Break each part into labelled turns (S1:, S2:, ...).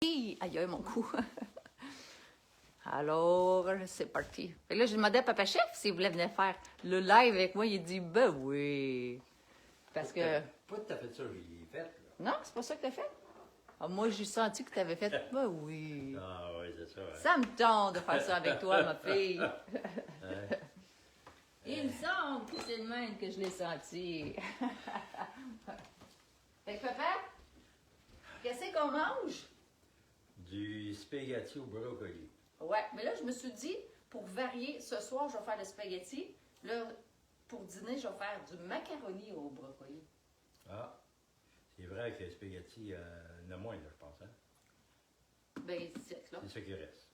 S1: Aïe, aïe, mon cou. Alors, c'est parti. Fait que là, j'ai demandé à Papa Chef s'il voulait venir faire le live avec moi. Il dit, ben oui. Parce que...
S2: Pourquoi t'as fait ça? J'ai fait, là.
S1: Non, c'est pas ça que t'as fait? Ah, moi, j'ai senti que t'avais fait, ben oui.
S2: Ah oui, c'est ça.
S1: Ça me tente de faire ça avec toi, ma fille. Il me semble que c'est le même que je l'ai senti. Fait que papa, qu'est-ce qu'on mange?
S2: Du spaghetti au brocoli.
S1: Ouais, mais là, je me suis dit, pour varier, ce soir, je vais faire le spaghetti. Là, pour dîner, je vais faire du macaroni au brocoli.
S2: Ah, c'est vrai que le spaghetti, il y en a moins, là, je pense. Hein?
S1: Ben, c'est là.
S2: C'est ça qui reste.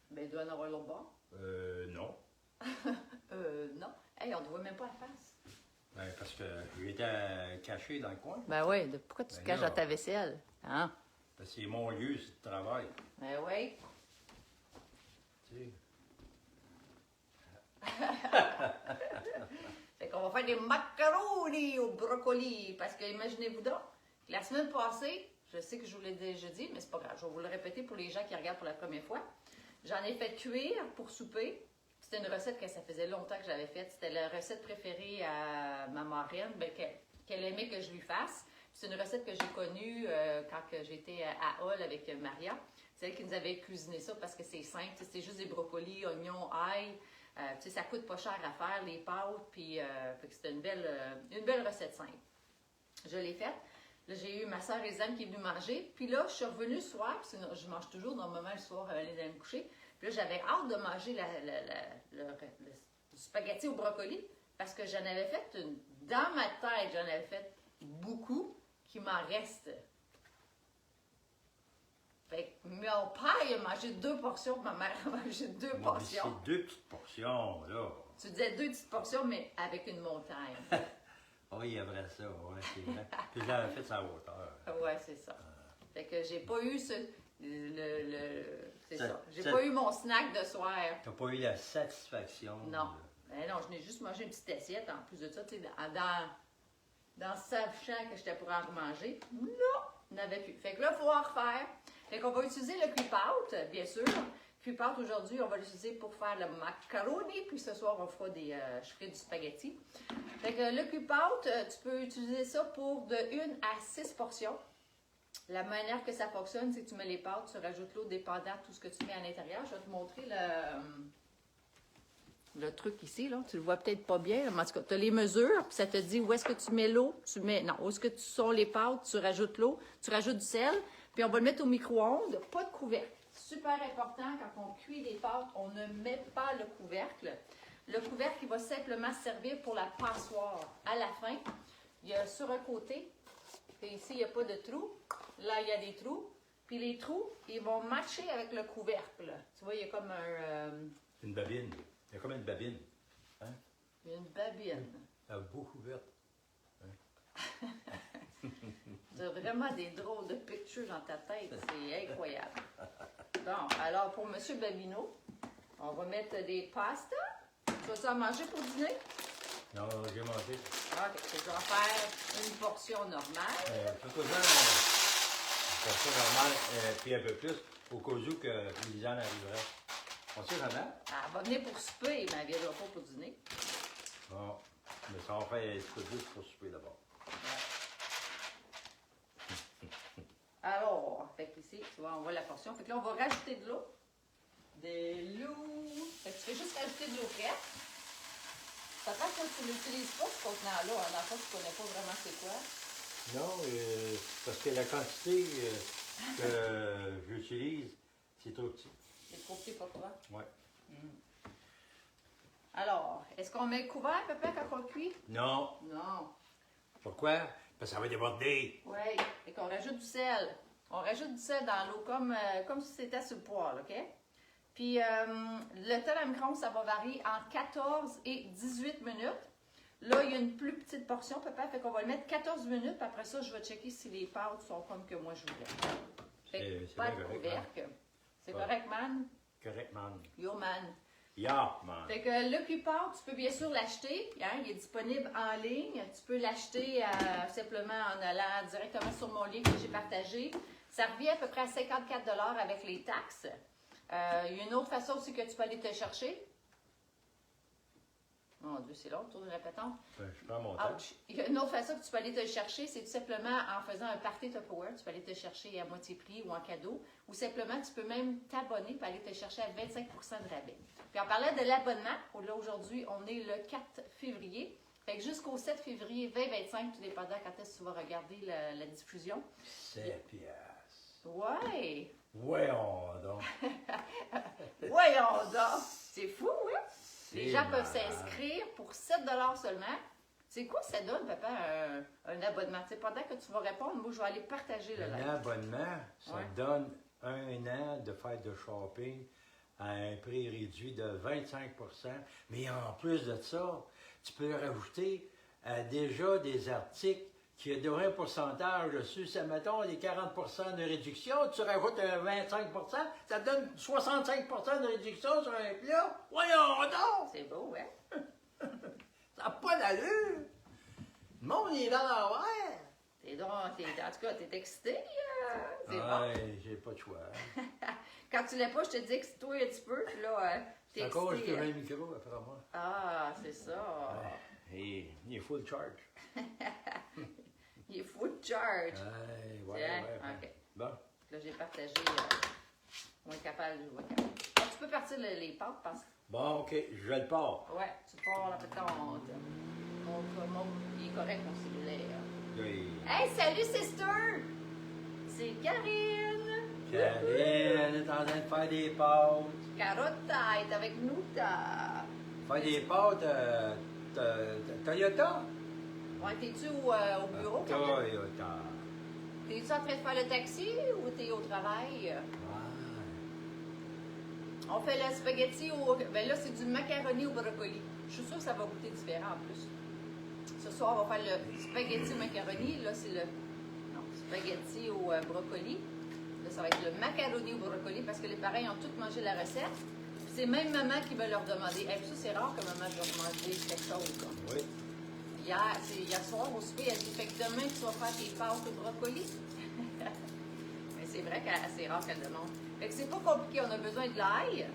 S1: Ben, il doit en avoir l'autre bord.
S2: Non.
S1: Non. Hey, on ne voit même pas la face.
S2: Ben, parce que j'étais caché dans le coin.
S1: Ben oui, pourquoi tu te
S2: Ben
S1: caches
S2: là.
S1: dans ta vaisselle? Hein?
S2: Parce que c'est mon lieu, c'est de travail.
S1: Ben oui.
S2: Tu sais.
S1: Fait qu'on va faire des macaronis au brocoli. Parce que, imaginez-vous donc, la semaine passée, je sais que je vous l'ai déjà dit, mais c'est pas grave, je vais vous le répéter pour les gens qui regardent pour la première fois. J'en ai fait cuire pour souper. C'était une recette que ça faisait longtemps que j'avais faite. C'était la recette préférée à ma marraine, ben, qu'elle aimait que je lui fasse. C'est une recette que j'ai connue quand j'étais à Hall avec Maria. C'est elle qui nous avait cuisiné ça parce que c'est simple. C'est juste des brocolis, oignons, ail. Ça coûte pas cher à faire, les pâtes. Puis c'était une belle recette simple. Je l'ai faite. Là, j'ai eu ma soeur Elisabeth qui est venue manger. Puis là, je suis revenue le soir. Puis je mange toujours normalement le soir avant d'aller me coucher. Puis là, j'avais hâte de manger le spaghetti au brocoli parce que j'en avais fait dans ma tête, j'en avais fait beaucoup qui m'en reste. Fait que mon père il a mangé 2 portions, ma mère a mangé 2
S2: Moi,
S1: portions.
S2: c'est 2 petites portions, là.
S1: Tu disais 2 petites portions, mais avec une montagne.
S2: Oui, il y avait ça, ouais, c'est vrai. Puis je l'avais fait sa hauteur.
S1: Ouais, c'est ça. Fait que j'ai pas eu c'est
S2: Ça-
S1: ça. J'ai
S2: ça-
S1: pas eu mon snack de soir.
S2: T'as pas eu la satisfaction.
S1: Non. Ben non, je n'ai juste mangé une petite assiette en plus de ça, tu sais, dans sachant que j'étais pour en manger. Non, on n'avait plus. Fait que là, il faut en refaire. Fait qu'on va utiliser le cuit-pâte, bien sûr. Cuit-pâte, aujourd'hui, on va l'utiliser pour faire le macaroni, puis ce soir, on fera je ferai du spaghetti. Fait que le cuit-pâte, tu peux utiliser ça pour de 1 à 6 portions. La manière que ça fonctionne, c'est que tu mets les pâtes, tu rajoutes l'eau dépendant de tout ce que tu mets à l'intérieur. Je vais te montrer le truc ici, là. Tu le vois peut-être pas bien, mais en tout cas, tu as les mesures, puis ça te dit où est-ce que tu mets l'eau. Où est-ce que tu sors les pâtes, tu rajoutes l'eau, tu rajoutes du sel, puis on va le mettre au micro-ondes, pas de couvercle. Super important, quand on cuit les pâtes, on ne met pas le couvercle. Le couvercle, il va simplement servir pour la passoire. À la fin, il y a sur un côté, et ici, il n'y a pas de trou. Là, il y a des trous. Puis les trous, ils vont matcher avec le couvercle. Tu vois, il y a comme
S2: C'est une babine. Il y a comme une babine. Hein?
S1: il y a une babine.
S2: Elle a beaucoup verte.
S1: Tu as vraiment des drôles de pictures dans ta tête. C'est incroyable. Bon, alors pour M. Babino, on va mettre des pastas. Tu vas-tu en manger pour dîner?
S2: Non, j'ai mangé.
S1: OK, je vais en faire une portion normale.
S2: Fais-toi ça, une portion normale, puis un peu plus, au cas où que Lisanne arriverait. On sait jamais.
S1: Elle va venir pour souper, mais elle ne viendra pas pour dîner.
S2: Bon, mais ça va faire un petit peu plus pour souper d'abord.
S1: Alors, fait qu'ici, tu vois, on voit la portion. Fait que là, on va rajouter de l'eau. De l'eau. Fait que tu fais juste rajouter de l'eau fraîche. Peut-être que tu l'utilises pas, ce contenant-là. En fait, tu connais pas vraiment c'est quoi.
S2: Non, parce que la quantité que j'utilise, c'est trop petit.
S1: C'est trop petit pour toi.
S2: Ouais.
S1: Alors, est-ce qu'on met le couvert, papa, quand on le cuit?
S2: Non.
S1: Non.
S2: Pourquoi? Parce que ça va déborder.
S1: Oui. Fait qu'on rajoute du sel. On rajoute du sel dans l'eau comme si c'était sur le poêle, OK? Puis, le temps à micro-ondes, ça va varier entre 14 et 18 minutes. Là, il y a une plus petite portion, papa, fait qu'on va le mettre 14 minutes. Puis après ça, je vais checker si les pâtes sont comme que moi je voulais. Fait que
S2: C'est
S1: pas
S2: bien
S1: de
S2: correct,
S1: couvercle. C'est
S2: Ouais.
S1: correct, man?
S2: Correct, man.
S1: Yo, man.
S2: Yeah, man.
S1: Fait que le cuit-pâte, tu peux bien sûr l'acheter. Hein, il est disponible en ligne. Tu peux l'acheter simplement en allant directement sur mon lien que j'ai partagé. Ça revient à peu près à 54 $ avec les taxes. Il y a une autre façon aussi que tu peux aller te chercher. Mon Dieu, c'est long, le tour de la patente.
S2: Ben, je prends mon temps.
S1: Ouch. Il y a une autre façon que tu peux aller te le chercher, c'est tout simplement en faisant un party Tupperware. Tu peux aller te chercher à moitié prix ou en cadeau. Ou simplement, tu peux même t'abonner pour aller te chercher à 25 % de rabais. Puis en parlant de l'abonnement, là aujourd'hui, on est le 4 février. Fait que jusqu'au 7 février 2025, tout dépendant quand est-ce que tu vas regarder la diffusion.
S2: 7 piastres.
S1: Ouais!
S2: Voyons donc.
S1: Voyons donc! C'est fou, hein? Les gens peuvent
S2: malade.
S1: s'inscrire pour 7 $ seulement. C'est quoi ça donne, papa, un abonnement? Tu sais, pendant que tu vas répondre, moi, je vais aller partager le live.
S2: Un abonnement, ça
S1: Ouais.
S2: donne un an de fête de shopping à un prix réduit de 25 %. Mais en plus de ça, tu peux rajouter déjà des articles qui ont un pourcentage dessus. Ça, mettons, les 40 % de réduction, tu rajoutes un 25 %, ça te donne 65 % de réduction sur un plat. Voyons donc!
S1: C'est beau, hein?
S2: Ça n'a pas d'allure! Le monde est dans l'envers!
S1: T'es donc, en tout cas, t'es excité, c'est bon.
S2: Ouais, j'ai pas de choix.
S1: Quand tu l'as pas, je te dis excite-toi un petit peu, puis là, t'es
S2: C'est encore
S1: excité.
S2: juste un micro après moi.
S1: Ah, c'est ça.
S2: Et il est full charge.
S1: Il est full charge.
S2: Ouais,
S1: Tiens,
S2: ouais.
S1: OK.
S2: Bon.
S1: Là, j'ai partagé. On est capable. Tu peux partir les pâtes parce que.
S2: Bon, OK, je le pars.
S1: Ouais, tu pars la patente. Il est correct, mon cellulaire.
S2: Oui.
S1: Hey, salut, sister! C'est Karine!
S2: Karine est en train de faire des pâtes.
S1: Carotte tête avec nous, t'as.
S2: Faire des pâtes Toyota.
S1: Ouais, t'es-tu au bureau, Karine?
S2: Toyota.
S1: T'es-tu en train de faire le taxi ou t'es au travail?
S2: Ouais.
S1: On fait le spaghetti au. Ben là, c'est du macaroni au brocoli. Je suis sûre que ça va goûter différent en plus. Ce soir, on va faire le spaghetti au macaroni. Là, c'est le. Non, spaghetti au brocoli. Là, ça va être le macaroni au brocoli parce que les parents ont tous mangé la recette. Puis c'est même maman qui va leur demander. Et puis ça, c'est rare que maman doit demander quelque chose. Là.
S2: Oui.
S1: Hier soir, au souper, elle dit fait que demain, tu vas faire tes pâtes au brocoli. Mais c'est vrai que c'est rare qu'elle demande. Fait que c'est pas compliqué, on a besoin de l'ail.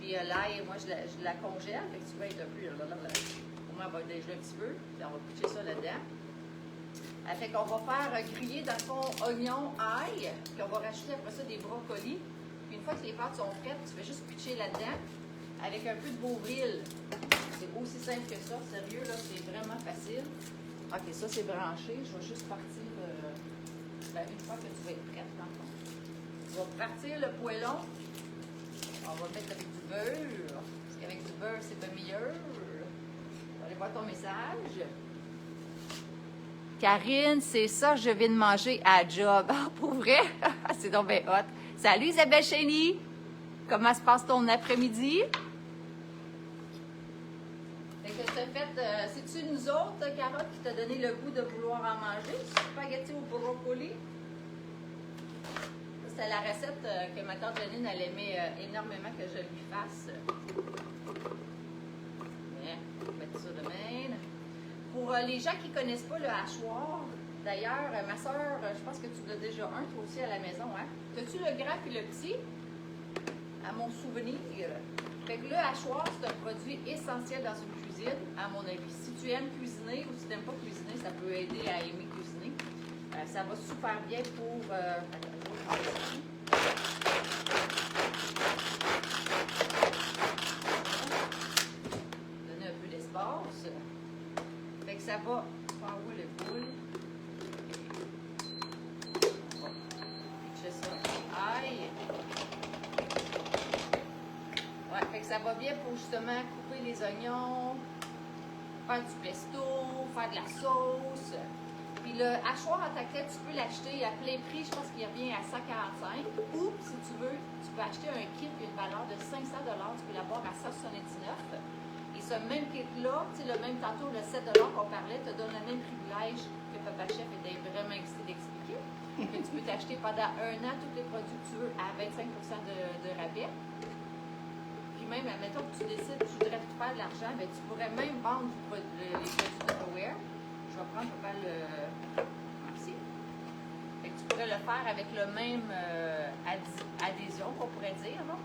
S1: Puis l'ail, moi, je la congèle. Fait que tu vas être un peu. Pour moi, elle va dégeler un petit peu. Puis on va pitcher ça là-dedans. Fait qu'on va faire griller dans le fond oignon, ail. Puis on va rajouter après ça des brocolis. Puis une fois que les pâtes sont prêtes, tu fais juste pitcher là-dedans avec un peu de Beauvril. C'est aussi simple que ça. Sérieux, là, c'est vraiment facile. OK, ça, c'est branché. Je vais juste partir une fois que tu vas être prête, dans le fond. Tu vas partir le poêlon. On va le mettre avec du beurre. Parce qu'avec du beurre, c'est pas meilleur. On va aller voir ton message. Karine, c'est ça, je viens de manger à job. Ah, pour vrai? C'est donc bien hot. Salut Isabelle Chény! Comment se passe ton après-midi? Fait que t'as fait, c'est-tu nous autres, Carotte, qui t'a donné le goût de vouloir en manger? Spaghetti au brocoli? C'était la recette que ma tante Janine, elle aimait énormément que je lui fasse. Bien, on va mettre ça de même. Pour les gens qui ne connaissent pas le hachoir, d'ailleurs, ma soeur, je pense que tu l'as déjà un, toi aussi, à la maison, hein? As-tu le grand et le petit? À mon souvenir. Fait que le hachoir, c'est un produit essentiel dans une cuisine, à mon avis. Si tu aimes cuisiner ou si tu n'aimes pas cuisiner, ça peut aider à aimer cuisiner. Ça va super bien pour... donner un peu d'espace. Fait que ça va faire où le boule. On va pitcher ça. Aïe! Ouais, fait que ça va bien pour justement couper les oignons, faire du pesto, faire de la sauce. Puis le hachoir en taquette, tu peux l'acheter à plein prix, je pense qu'il revient à 145. Ou si tu veux, tu peux acheter un kit qui a une valeur de 500 $, tu peux l'avoir à 179. Et ce même kit-là, tu sais, le même tantôt, le 7 $ qu'on parlait, te donne le même privilège que Papa Chef était vraiment excité d'expliquer. Que tu peux t'acheter pendant un an tous les produits que tu veux à 25 % de rabais. Puis même, admettons que tu décides que tu voudrais te faire de l'argent, ben, tu pourrais même vendre les produits Tupperware. Je vais prendre pas le. Merci. Fait que tu pourrais le faire avec le même adhésion, qu'on pourrait dire. Là.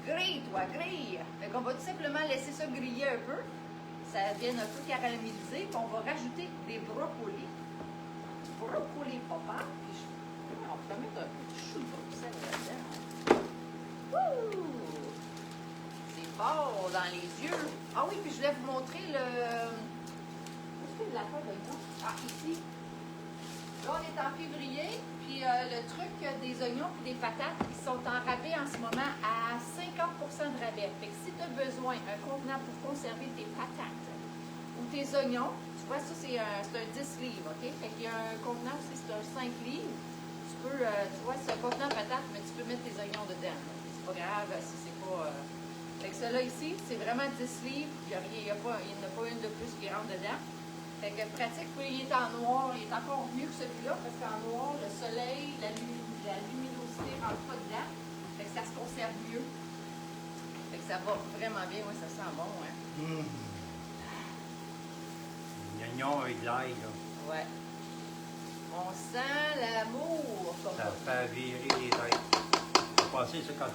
S1: Grille, toi, grille! Fait qu'on va tout simplement laisser ça griller un peu. Ça vient un peu caraméliser. Puis on va rajouter des brocolis. Brocoli papa. Puis on peut mettre un peu de chou de Bruxelles là-dedans. Wouh! C'est fort dans les yeux. Ah oui, puis je voulais vous montrer le... Où est-ce que la feuille d'oignon? Ah, ici. Là, on est en février, puis le truc des oignons et des patates, ils sont en rabais en ce moment à 50% de rabais. Fait que si tu as besoin d'un contenant pour conserver tes patates ou tes oignons, tu vois, ça c'est un 10 livres, OK? Fait qu'il y a un contenant aussi, c'est un 5 livres. Tu peux, tu vois, c'est un contenant patates, mais tu peux mettre tes oignons dedans. C'est pas grave si c'est pas... Fait que celui-là ici, c'est vraiment 10 livres. Il n'y en a pas une de plus qui rentre dedans. Fait que pratique, puis il est en noir, il est encore mieux que celui-là, parce qu'en noir, le soleil, la luminosité ne rentre pas dedans. Fait que ça se conserve mieux. Fait que ça va vraiment bien, ouais, ça sent bon, hein.
S2: L'oignon avec de l'ail, là.
S1: Ouais. On sent l'amour, comme
S2: Ça fait virer les têtes. J'ai passé ça quand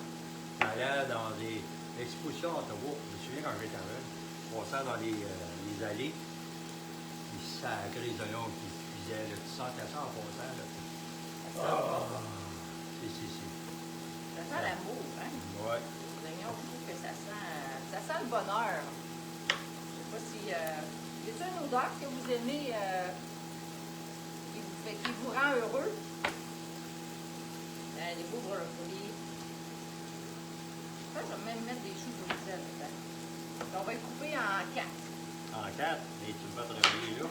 S2: j'allais dans des expositions à Ottawa. Je me souviens quand j'étais jeune, on passait dans les allées. Sacré les oignons qui cuisaient, là, tu sentais ça en passant. Là.
S1: Ça sent l'amour, hein?
S2: Ouais.
S1: Les oignons, je trouve que ça sent le bonheur. Je sais pas si... y a-t-il une odeur que vous aimez qui vous rend heureux? Les beaux brocolis. Je pense que je vais même mettre des choux de Bruxelles dedans. On va les couper en 4.
S2: En 4, et tu me fais travailler là.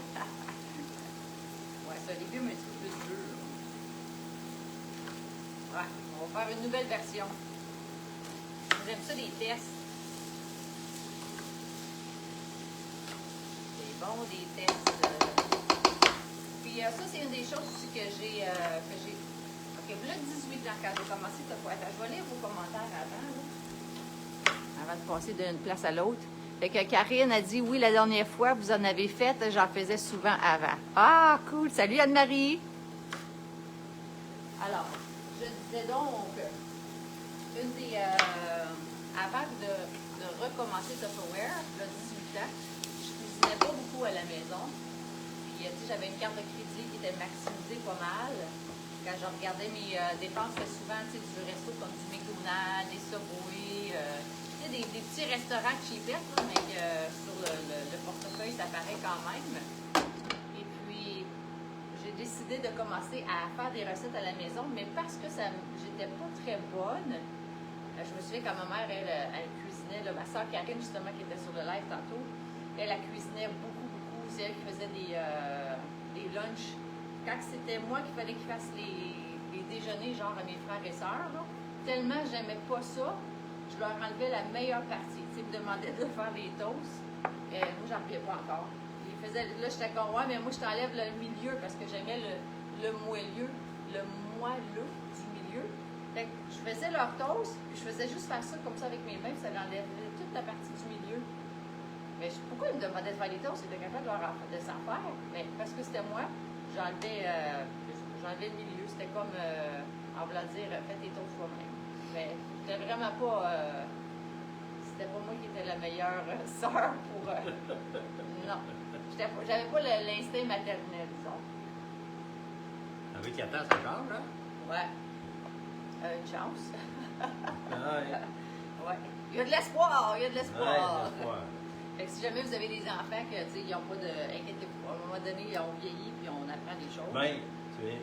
S1: Ouais, c'est un légume un petit peu plus dur. Ouais, on va faire une nouvelle version. J'aime ça, des tests. C'est bon, des tests. Puis ça, c'est une des choses aussi que j'ai... OK, là, 18 ans, quand j'ai commencé, t'as quoi? Attends, je vais lire vos commentaires avant, là. Avant de passer d'une place à l'autre. Fait que Karine a dit, oui, la dernière fois, vous en avez fait, j'en faisais souvent avant. Ah, cool! Salut Anne-Marie! Alors, je disais donc, une des... avant de recommencer Tupperware, là, 18 ans, je cuisinais pas beaucoup à la maison. Puis, tu sais, j'avais une carte de crédit qui était maximisée pas mal. Quand je regardais mes dépenses, c'était souvent, tu sais, du resto comme du McDonald's, des Subway, des petits restaurants cheapettes, mais sur le portefeuille, ça paraît quand même. Et puis, j'ai décidé de commencer à faire des recettes à la maison, mais parce que j'étais pas très bonne, je me souviens quand ma mère, elle cuisinait, là, ma soeur Karine, justement, qui était sur le live tantôt, elle cuisinait beaucoup. C'est elle qui faisait des lunchs. Quand c'était moi qui fallait qu'il fasse les déjeuners, genre à mes frères et sœurs, là, tellement j'aimais pas ça, je leur enlevais la meilleure partie. Tu sais, ils me demandaient de faire les toasts. Moi, j'en reviens pas encore. Là, j'étais comme, ouais, mais moi, je t'enlève le milieu parce que j'aimais le moelleux du milieu. Fait que je faisais leur toast, puis je faisais juste faire ça comme ça avec mes mains, puis ça enlèvait toute la partie du milieu. Mais pourquoi ils me demandaient de faire les toasts? J'étais capable de s'en faire. Mais parce que c'était moi, j'enlevais le milieu. C'était comme, en voulant dire, fais tes toasts toi-même. Mais c'était vraiment pas... c'était pas moi qui étais la meilleure sœur pour... non. J'avais pas l'instinct maternel, disons.
S2: Avec 4 ans, ça change, hein?
S1: Ouais. Une chance.
S2: Ouais.
S1: Ouais. Il y a de l'espoir, il y a de l'espoir.
S2: Ouais, de l'espoir.
S1: Fait que si jamais vous avez des enfants que, tu sais, ils n'ont pas de... Inquiétez-vous pas. À un moment donné, ils ont vieilli, puis on apprend des choses.
S2: Bien, tu sais,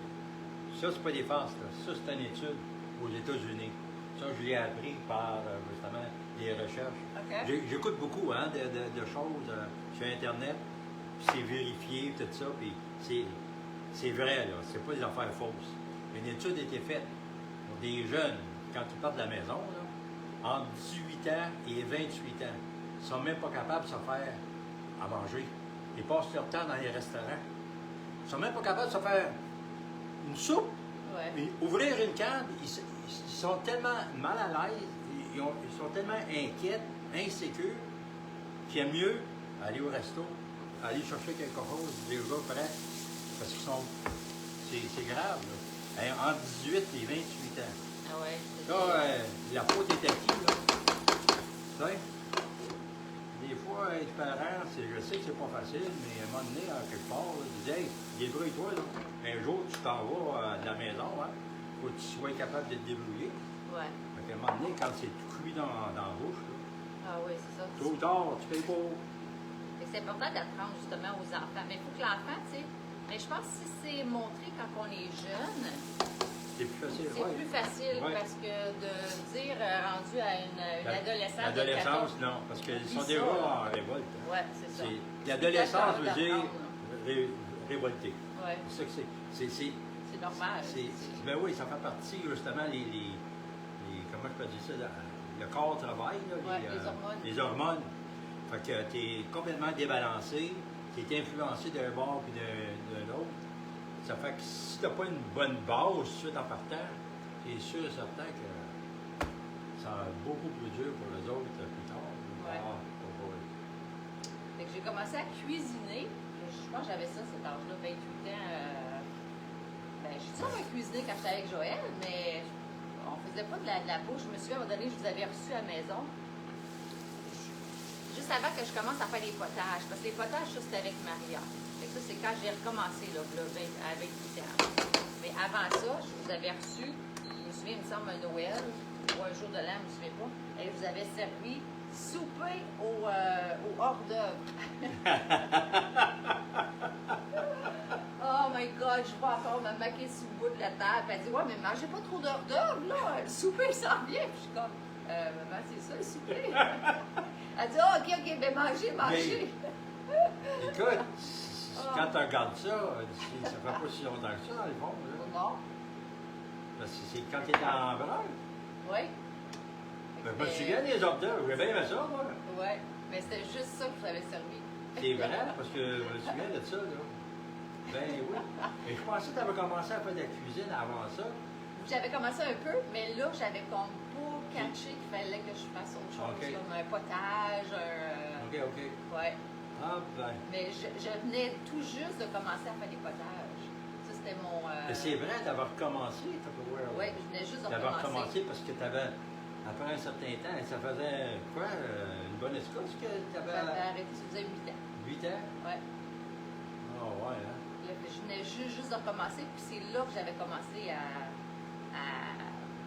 S2: ça, c'est pas des farces, là. Ça, c'est une étude aux États-Unis. Ça, je l'ai appris par, justement, des recherches.
S1: OK.
S2: J'écoute beaucoup, hein, de choses sur Internet, puis c'est vérifié, tout ça, puis c'est vrai, là. C'est pas des affaires fausses. Une étude a été faite pour des jeunes, quand ils partent de la maison, là, entre 18 ans et 28 ans. Ils ne sont même pas capables de se faire à manger. Ils passent leur temps dans les restaurants. Ils ne sont même pas capables de se faire une soupe.
S1: Ouais.
S2: Ouvrir une canne, ils sont tellement mal à l'aise, ils sont tellement inquiets, insécures, qu'ils aiment mieux aller au resto, aller chercher quelque chose déjà prêt, parce qu'ils sont c'est grave, là. Hein, entre 18 et 28 ans.
S1: Ah ouais.
S2: Là, la faute est à qui, là? Tu sais? Des fois, être parent, je sais que c'est pas facile, mais à un moment donné, à quelque part, là, tu dis, hey, débrouille-toi, là. Un jour, tu t'en vas de la maison, hein. Faut que tu sois capable de te débrouiller.
S1: Ouais.
S2: Fait qu'à un moment donné, quand c'est tout cuit dans la bouche, là,
S1: Ah oui, c'est ça.
S2: tôt ou tard, tu payes pas.
S1: Fait que c'est important d'apprendre justement aux enfants. Mais il faut que l'enfant, tu sais. Mais je pense que si c'est montré quand on est jeune,
S2: C'est plus facile,
S1: c'est
S2: ouais.
S1: plus facile
S2: Ouais.
S1: parce que de dire rendu à une adolescence.
S2: L'adolescence, non, parce qu'ils sont déjà en révolte. Hein.
S1: Ouais, c'est ça.
S2: L'adolescence veut dire
S1: d'apprendre,
S2: révolté.
S1: Ouais,
S2: C'est ça que c'est.
S1: c'est normal.
S2: Ben oui, ça fait partie justement comment je peux dire ça, le corps travaille, là,
S1: Ouais, les hormones.
S2: les hormones. Fait que tu es complètement débalancé, tu es influencé d'un bord puis d'un autre. Ça fait que si tu n'as pas une bonne base tout de suite en partant, tu es sûr et certain que ça va être beaucoup plus dur pour les autres plus tard.
S1: Ouais. Fait que j'ai commencé à cuisiner. Je pense que j'avais ça, cet âge-là, 28 ans. Ben, j'ai dit on va cuisiner quand j'étais avec Joël, mais on faisait pas de la bouffe. Je me souviens, à un moment donné, je vous avais reçu à la maison. Juste avant que je commence à faire les potages. Parce que les potages, ça, c'était avec Maria. Fait que ça, c'est quand j'ai recommencé, là, à 28 ans. Mais avant ça, je vous avais reçu, je me souviens, il me semble, un Noël, ou un jour de l'an, je ne me souviens pas, et je vous avais servi souper au hors d'œuvre. Oh my God, je vois encore me maquer sous le bout de la table. Elle dit, ouais, mais mangez pas trop d'hors d'œuvre, là. Le souper s'en vient. Puis je suis comme, maman, c'est ça le souper. Elle dit, oh, ok, ben mangez.
S2: Écoute, quand tu regardes ça, ça fait pas si longtemps que ça, dans le fond. Là.
S1: Non.
S2: Parce que c'est quand tu étais en brun.
S1: Oui.
S2: Je me souviens des hors d'œuvre, j'ai bien aimé ça, moi.
S1: Oui, mais c'était juste ça que je vous avais servi.
S2: C'est vrai, parce que je me souviens de ça, là. Ben oui. Mais je pensais que tu avais commencé à faire de la cuisine avant ça.
S1: J'avais commencé un peu, mais là, j'avais comme pas catché qu'il fallait que je fasse autre chose,
S2: Okay.
S1: comme un potage, un...
S2: OK.
S1: Ouais.
S2: Ah, ben.
S1: Mais je venais tout juste de commencer à faire des potages. Ça, c'était mon...
S2: Mais c'est vrai d'avoir recommencé,
S1: Oui, je venais juste de
S2: d'avoir
S1: recommencer.
S2: recommencé parce que tu avais, après un certain temps, ça faisait quoi, une bonne escorte que tu avais
S1: J'avais arrêté, ça faisait 8 ans.
S2: 8 ans?
S1: Ouais.
S2: Ah, ouais, hein?
S1: Là, je venais juste de recommencer, puis c'est là que j'avais commencé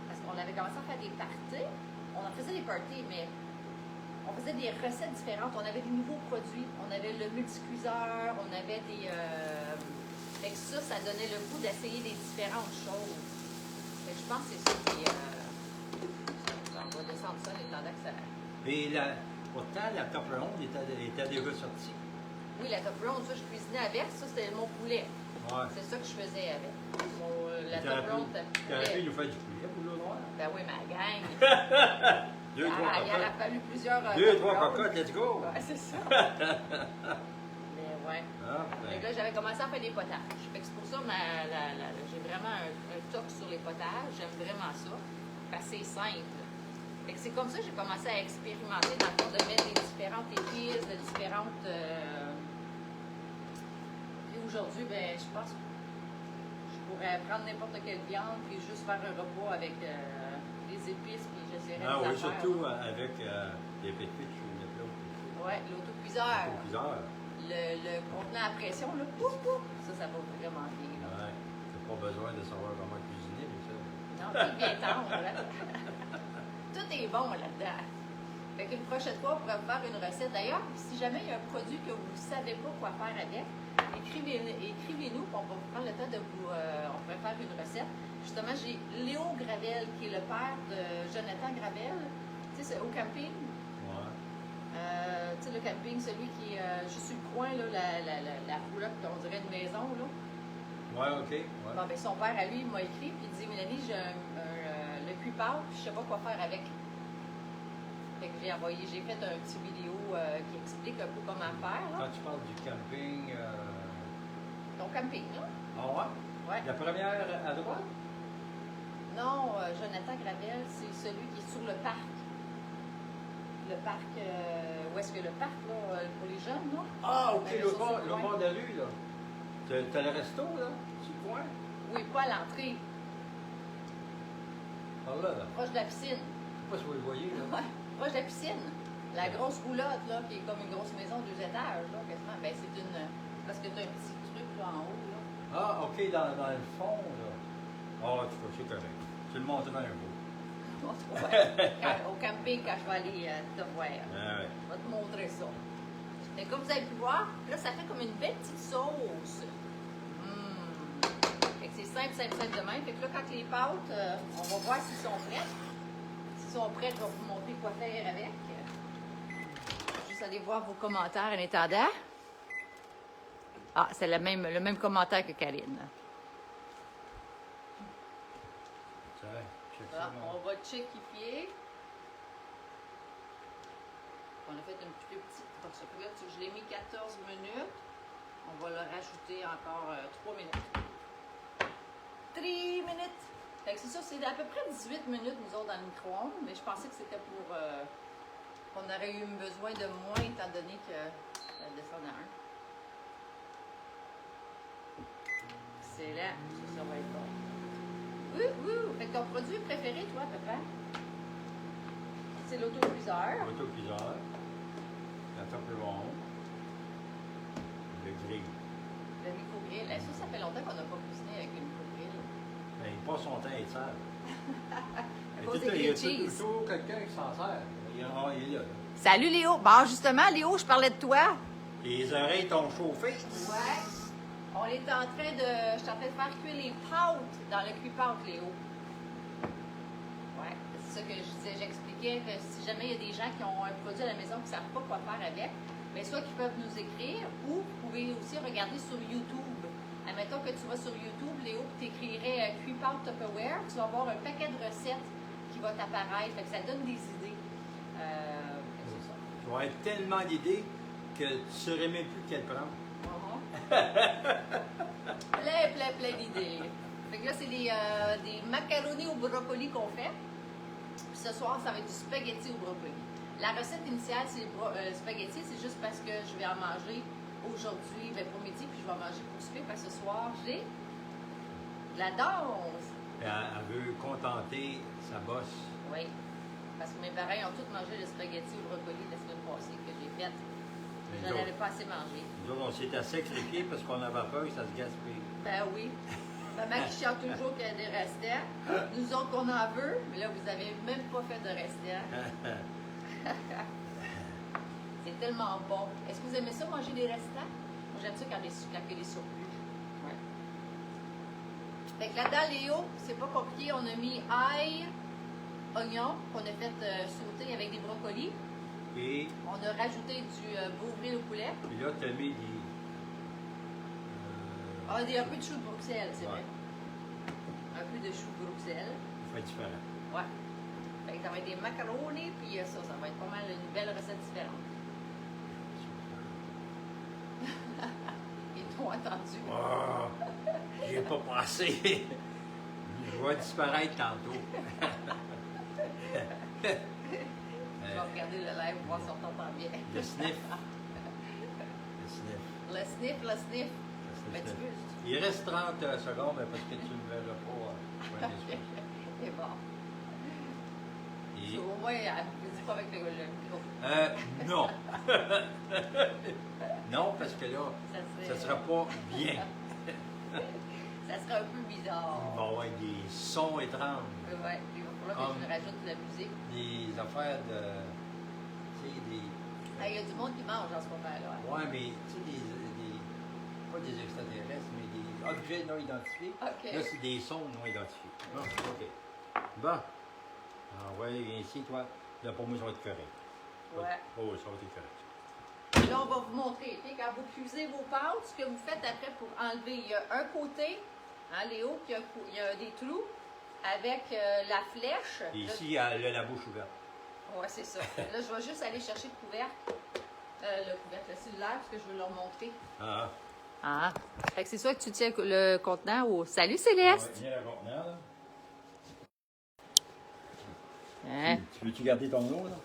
S1: parce qu'on avait commencé à faire des parties. On en faisait des parties, mais on faisait des recettes différentes. On avait des nouveaux produits. On avait le multicuiseur, on avait des... Fait que ça donnait le goût d'essayer des différentes choses. Fait que je pense que c'est ça qui... on va descendre ça, en attendant que ça...
S2: Et pourtant, la Tupperware était déjà sortie.
S1: Oui, la Tupperware, ça, je cuisinais avec. Ça, c'était mon poulet.
S2: Ouais.
S1: C'est ça que je faisais avec. La
S2: Tu aurais
S1: Tupperware,
S2: pu nous faire du poulet pour l'eau noir.
S1: ben oui, ma gang.
S2: Deux, trois
S1: Il en a
S2: cocottes.
S1: fallu plusieurs.
S2: Deux, trois
S1: Tupperware.
S2: cocottes, let's go!
S1: Ouais, c'est ça. Mais ouais.
S2: Ah,
S1: Fait que
S2: ben.
S1: là, j'avais commencé à faire des potages. Fait que c'est pour ça que j'ai vraiment un toc sur les potages. J'aime vraiment ça. Parce que c'est simple. Fait que c'est comme ça que j'ai commencé à expérimenter dans le fond de mettre des différentes épices, de différentes. Puis aujourd'hui, ben, je pense que je pourrais prendre n'importe quelle viande puis juste faire un repas avec des épices puis j'essaierais
S2: Ah
S1: des
S2: oui,
S1: affaires.
S2: surtout avec des pépites ou des plats.
S1: Ouais, l'autocuiseur.
S2: Plusieurs.
S1: Le contenant à pression, là, pouf, pouf, ça va vraiment bien. Là.
S2: Ouais. T'as pas besoin de savoir comment cuisiner, mais ça.
S1: Non, c'est bien tendre, là. Tout est bon là-dedans. Fait qu'une prochaine fois, on pourrait faire une recette. D'ailleurs, si jamais il y a un produit que vous ne savez pas quoi faire avec, écrivez-nous, puis on va vous prendre le temps de vous... on pourrait faire une recette. Justement, j'ai Léo Gravel, qui est le père de Jonathan Gravel. Tu sais, c'est au camping.
S2: Ouais.
S1: Tu sais, le camping, celui qui est juste sur le coin, là, la roulotte, on dirait une maison, là.
S2: Ouais, OK. Ouais.
S1: Bon, ben, son père, à lui, il m'a écrit, puis il dit, Mélanie, j'ai le cuit-pâte, puis je sais pas quoi faire avec. Fait que j'ai fait un petit vidéo qui explique un peu comment faire, là.
S2: Quand tu parles du camping.
S1: Ton camping, là.
S2: Ah ouais?
S1: Ouais.
S2: La première à droite?
S1: Non, Jonathan Gravel, c'est celui qui est sur le parc. Le parc, où est-ce que le parc, là, pour les jeunes, là?
S2: Ah, OK,
S1: Ben,
S2: le
S1: sur
S2: bord
S1: ce coin.
S2: de la rue, là. T'as le resto, là, sur le coin?
S1: Oui, pas à l'entrée,
S2: Par là, là.
S1: proche de la piscine.
S2: Je sais pas si vous le voyez, là.
S1: Ouais, proche de la piscine. La grosse roulotte, là, qui est comme une grosse maison, 2 étages, là, quasiment. Ben, c'est une. Parce que tu as un petit truc, là, en haut, là.
S2: Ah, OK, dans le fond, là. Ah, tu vois, c'est correct. Tu le montreras un peu.
S1: Ouais. Au camping, quand je vais aller te voir.
S2: Ah, ouais.
S1: Je vais te montrer ça. Et comme vous avez pu voir, là, ça fait comme une belle petite sauce. Fait que c'est simple, simple, simple de même. Fait que là, quand les pâtes, on va voir s'ils sont prêtes. S'ils sont prêtes, je vais vous montrer quoi faire avec. Juste aller voir vos commentaires en attendant. Ah, c'est le même commentaire que Karine.
S2: Ça va, check ça,
S1: Voilà,
S2: là.
S1: on va checkifier. On a fait une plus petite portion. Là, je l'ai mis 14 minutes. On va leur rajouter encore 3 minutes. 3 minutes! Fait que c'est ça, c'est à peu près 18 minutes, nous autres, dans le micro-ondes, mais je pensais que c'était pour qu'on aurait eu besoin de moins, étant donné que ça descend à 1. Excellent. Ça va être bon. Fait que ton produit préféré, toi, à peu près? C'est l'autocuiseur.
S2: Autocuiseur. La top bon. Le grill.
S1: Le micro-grill. Ça fait longtemps qu'on n'a pas cuisiné avec le micro-grill.
S2: Mais il passe son temps à être sale.
S1: À cause des
S2: Il y a
S1: grilled cheese.
S2: toujours quelqu'un qui s'en sert. Il est là.
S1: Salut Léo. Bon, justement, Léo, je parlais de toi.
S2: Les oreilles t'ont chauffé.
S1: Ouais. On est en train de. Je suis en train de faire cuire les pâtes dans le cuit-pâte, Léo. Ouais. C'est ça que je disais. J'expliquais que si jamais il y a des gens qui ont un produit à la maison qui ne savent pas quoi faire avec, bien, soit qu'ils peuvent nous écrire ou vous pouvez aussi regarder sur YouTube. Admettons que tu vas sur YouTube, Léo, puis tu écrirais cuit-pâte Tupperware, tu vas avoir un paquet de recettes qui va t'apparaître. Fait que ça donne des idées. C'est ça.
S2: Tu vas avoir tellement d'idées que tu ne saurais même plus quelle prendre.
S1: Plein d'idées. Fait que là, c'est des macaronis au brocoli qu'on fait. Puis ce soir, ça va être du spaghetti au brocoli. La recette initiale, c'est le spaghetti. C'est juste parce que je vais en manger aujourd'hui, ben pour midi, puis je vais en manger pour souper. Parce que ce soir, j'ai de la danse.
S2: Elle veut contenter sa bosse.
S1: Oui. Parce que mes parents ont tous mangé le spaghetti au brocoli la semaine passée que j'ai faite.
S2: Mais
S1: J'en avais pas assez mangé.
S2: Nous autres, on s'était sacrifiés parce qu'on avait peur que ça se gaspille.
S1: Ben oui. Maman qui chante toujours qu'il y a des restants. Nous autres, qu'on en veut, mais là, vous n'avez même pas fait de restants. C'est tellement bon. Est-ce que vous aimez ça, manger des restants? Moi, j'aime ça quand il y a des surplus. Ouais. Fait que là-dedans, Léo, c'est pas compliqué. On a mis ail, oignon, qu'on a fait sauter avec des brocolis.
S2: Et
S1: On a rajouté du bourré au poulet.
S2: puis là, tu as mis des.
S1: Ah, un peu de chou de Bruxelles, c'est
S2: Ouais.
S1: vrai. Un peu de chou de Bruxelles.
S2: Ça fait différent.
S1: Ouais. Fait que ça va être des macaronis, puis ça va être pas mal une belle recette différente. Ils t'ont entendu.
S2: Oh, j'ai pas pensé. Je vais disparaître tantôt.
S1: Je vais regarder le live pour voir si on t'entend bien.
S2: Le sniff. Le sniff.
S1: Le sniff.
S2: Le sniff,
S1: Ben, tu
S2: sniff.
S1: veux.
S2: Il reste 30 secondes parce que tu ne me verras pas.
S1: C'est bon.
S2: Et-
S1: Au moins, elle ne dit pas avec le micro.
S2: Non. Non, parce que là,
S1: Ça
S2: ça
S1: serait,
S2: sera pas bien.
S1: ça serait un peu bizarre.
S2: Il va y avoir des sons étranges,
S1: Ouais, il va falloir que je rajoute de la musique.
S2: des affaires de. Tu sais, des.
S1: Ah, il y a du monde qui mange en ce moment-là.
S2: Ouais, mais tu sais, pas des extraterrestres, mais des objets non identifiés.
S1: OK.
S2: Là, c'est des sons non identifiés. Bon, OK. Bon. Alors, ouais, viens ici, toi. Là, pour moi, ça va être correct.
S1: Ouais.
S2: Oh, ça va être correct.
S1: Et là, on va vous montrer. OK, quand vous cuisez vos pâtes, ce que vous faites après pour enlever, il y a un côté, hein, Léo, il y a des trous avec la flèche.
S2: Et
S1: Là,
S2: ici, elle a la bouche ouverte.
S1: ouais, c'est ça. Là, je vais juste aller chercher le couvercle. Le cellulaire, parce que je veux leur montrer.
S2: Ah,
S1: Ah. Fait que c'est soit que tu tiens le contenant au. Salut Céleste!
S2: ouais, viens la contenant, là.
S1: Hein?
S2: Tu veux-tu garder ton eau, là?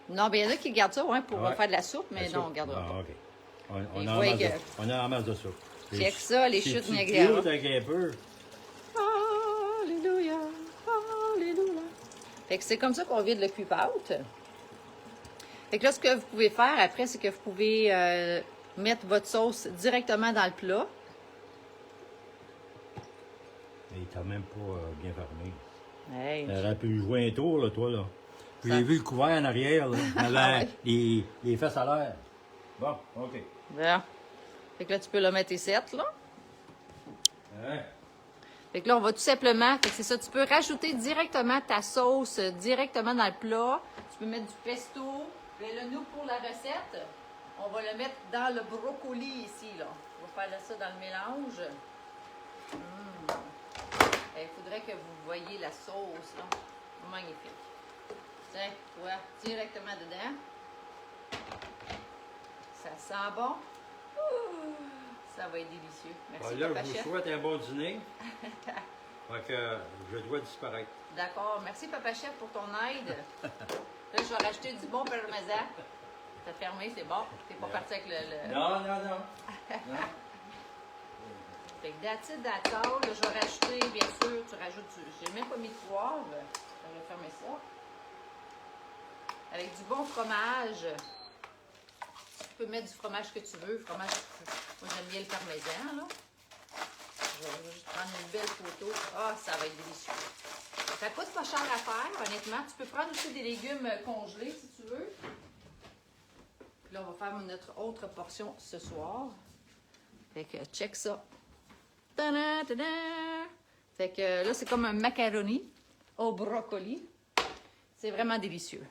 S1: Non, bien il y en a qui gardent ça ouais, pour
S2: Ouais.
S1: faire de la soupe, mais
S2: La
S1: non, on
S2: soupe?
S1: ne gardera
S2: Ah,
S1: pas.
S2: OK. On
S1: Il
S2: a
S1: faut
S2: en masse
S1: que-
S2: on a en masse de soupe.
S1: Check ça, les chutes
S2: C'est
S1: Niagara.
S2: cute avec un peu.
S1: Fait que c'est comme ça qu'on vide le creep-out. Fait que là, ce que vous pouvez faire après, c'est que vous pouvez mettre votre sauce directement dans le plat.
S2: Mais il t'a même pas bien fermé.
S1: Hey.
S2: T'aurais pu jouer un tour, là, toi, là. Puis j'ai vu le couvert en arrière, là. Avec les fesses à l'air. Bon, OK.
S1: Bon. Fait que là, tu peux le mettre ici, là.
S2: Hein?
S1: Fait que là, on va tout simplement, fait que c'est ça, tu peux rajouter directement ta sauce directement dans le plat. Tu peux mettre du pesto. Mais là, nous, pour la recette, on va le mettre dans le brocoli ici, là. On va faire ça dans le mélange. Il faudrait que vous voyiez la sauce, là. Magnifique. Tiens, toi, directement dedans. Ça sent bon. Ouh, ça va être délicieux. Merci,
S2: Là,
S1: Papa
S2: je vous
S1: Chef.
S2: souhaite un bon dîner. Fait que je dois disparaître.
S1: D'accord. Merci, Papa Chef, pour ton aide. Là, je vais rajouter du bon parmesan. T'as fermé, c'est bon. T'es pas parti avec le...
S2: Non. Non.
S1: Fait que that's it, that's all. Là, je vais rajouter, bien sûr, tu rajoutes du... J'ai même pas mis de poivre. Je vais fermer ça. Avec du bon fromage. Tu peux mettre du fromage que tu veux. Fromage, moi j'aime bien le parmesan, là. Je vais juste prendre une belle photo. Ah, ça va être délicieux. Ça coûte pas cher à faire, honnêtement. Tu peux prendre aussi des légumes congelés, si tu veux. Puis là, on va faire notre autre portion ce soir. Fait que check ça. Ta-da, ta-da. Fait que là, c'est comme un macaroni au brocoli. C'est vraiment délicieux.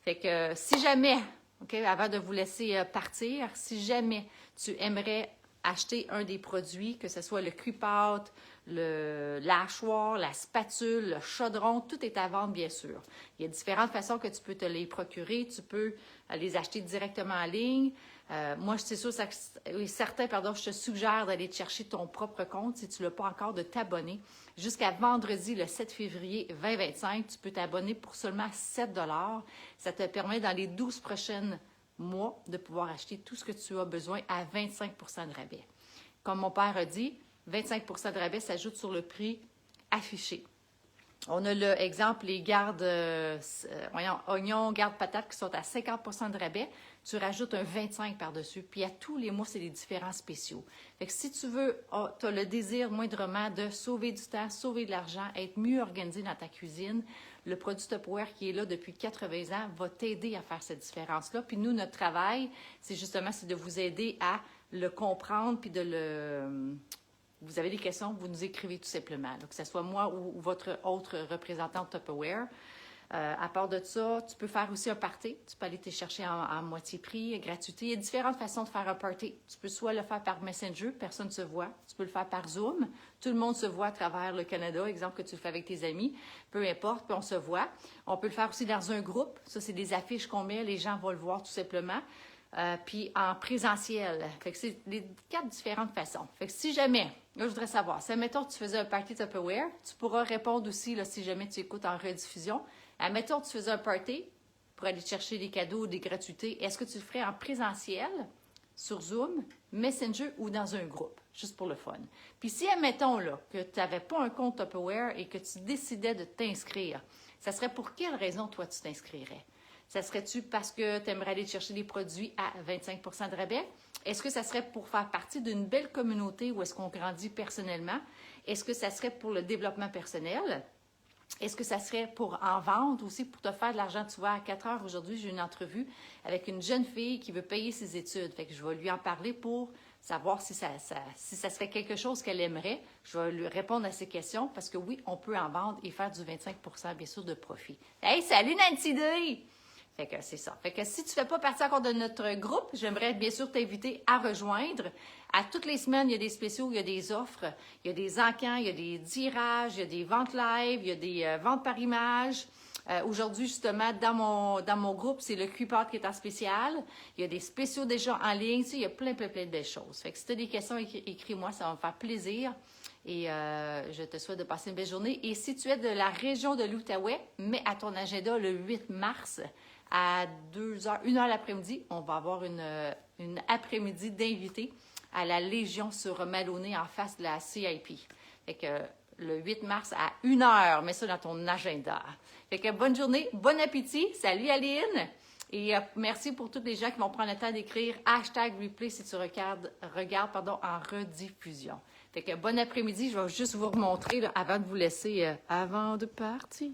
S1: Fait que si jamais, OK, avant de vous laisser partir, si jamais tu aimerais acheter un des produits, que ce soit le creep-out, la hachoir, la spatule, le chaudron, tout est à vendre, bien sûr. Il y a différentes façons que tu peux te les procurer. Tu peux les acheter directement en ligne. Moi, c'est sûr, certains, je te suggère d'aller te chercher ton propre compte si tu ne l'as pas encore, de t'abonner. Jusqu'à vendredi, le 7 février 2025, tu peux t'abonner pour seulement 7 $. Ça te permet, dans les 12 prochaines mois, de pouvoir acheter tout ce que tu as besoin à 25 % de rabais. Comme mon père a dit, 25 % de rabais s'ajoute sur le prix affiché. On a l'exemple, les gardes, oignons, gardes patates qui sont à 50 % de rabais. Tu rajoutes un 25 par-dessus. Puis à tous les mois, c'est des différents spéciaux. Fait que si tu veux, tu as le désir moindrement de sauver du temps, sauver de l'argent, être mieux organisé dans ta cuisine, le produit Tupperware qui est là depuis 80 ans va t'aider à faire cette différence-là. Puis nous, notre travail, c'est de vous aider à le comprendre puis de le... Vous avez des questions, vous nous écrivez tout simplement, là, que ce soit moi ou votre autre représentant de Tupperware. À part de ça, tu peux faire aussi un party. Tu peux aller te chercher en moitié prix, gratuité. Il y a différentes façons de faire un party. Tu peux soit le faire par Messenger, personne ne se voit. Tu peux le faire par Zoom. Tout le monde se voit à travers le Canada. Exemple que tu le fais avec tes amis. Peu importe, puis on se voit. On peut le faire aussi dans un groupe. Ça, c'est des affiches qu'on met. Les gens vont le voir tout simplement. Puis en présentiel. Fait que c'est les 4 différentes façons. Fait que si jamais, là, je voudrais savoir, si, admettons, tu faisais un party Tupperware, tu pourras répondre aussi, là, si jamais tu écoutes en rediffusion. Admettons, tu faisais un party pour aller chercher des cadeaux ou des gratuités. Est-ce que tu le ferais en présentiel, sur Zoom, Messenger ou dans un groupe, juste pour le fun? Puis si, admettons, là, que tu n'avais pas un compte Tupperware et que tu décidais de t'inscrire, ça serait pour quelle raison, toi, tu t'inscrirais? Ça serait-tu parce que tu aimerais aller chercher des produits à 25 % de rabais? Est-ce que ça serait pour faire partie d'une belle communauté où est-ce qu'on grandit personnellement? Est-ce que ça serait pour le développement personnel? Est-ce que ça serait pour en vendre aussi, pour te faire de l'argent? Tu vois, à 4 heures aujourd'hui, j'ai une entrevue avec une jeune fille qui veut payer ses études. Fait que je vais lui en parler pour savoir si ça serait quelque chose qu'elle aimerait. Je vais lui répondre à ses questions parce que oui, on peut en vendre et faire du 25 % bien sûr de profit. Hey, salut Nancy Day! Fait que c'est ça. Fait que si tu ne fais pas partie encore de notre groupe, j'aimerais bien sûr t'inviter à rejoindre. À toutes les semaines, il y a des spéciaux, il y a des offres, il y a des encans, il y a des tirages, il y a des ventes live, il y a des ventes par image. Aujourd'hui, justement, dans mon groupe, c'est le Creep-Out qui est en spécial. Il y a des spéciaux déjà en ligne. Tu sais, il y a plein de belles choses. Fait que si tu as des questions, écris-moi, ça va me faire plaisir. Et je te souhaite de passer une belle journée. Et si tu es de la région de l'Outaouais, mets à ton agenda le 8 mars à 1 heure l'après-midi. On va avoir une après-midi d'invités à la Légion sur Maloney en face de la CIP. Fait que le 8 mars à 1h. Mets ça dans ton agenda. Fait que bonne journée, bon appétit. Salut Aline. Et merci pour tous les gens qui vont prendre le temps d'écrire #replay si tu regardes en rediffusion. Fait que bon après-midi. Je vais juste vous remontrer là, avant de vous laisser, avant de partir.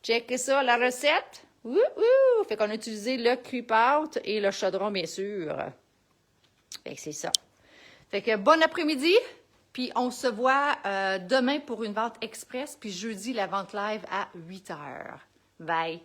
S1: Checkez ça, la recette. Wouhou! Fait qu'on a utilisé le creep out et le chaudron, bien sûr. Fait que c'est ça. Fait que bon après-midi. Puis on se voit demain pour une vente express. Puis jeudi, la vente live à 8h. Bye!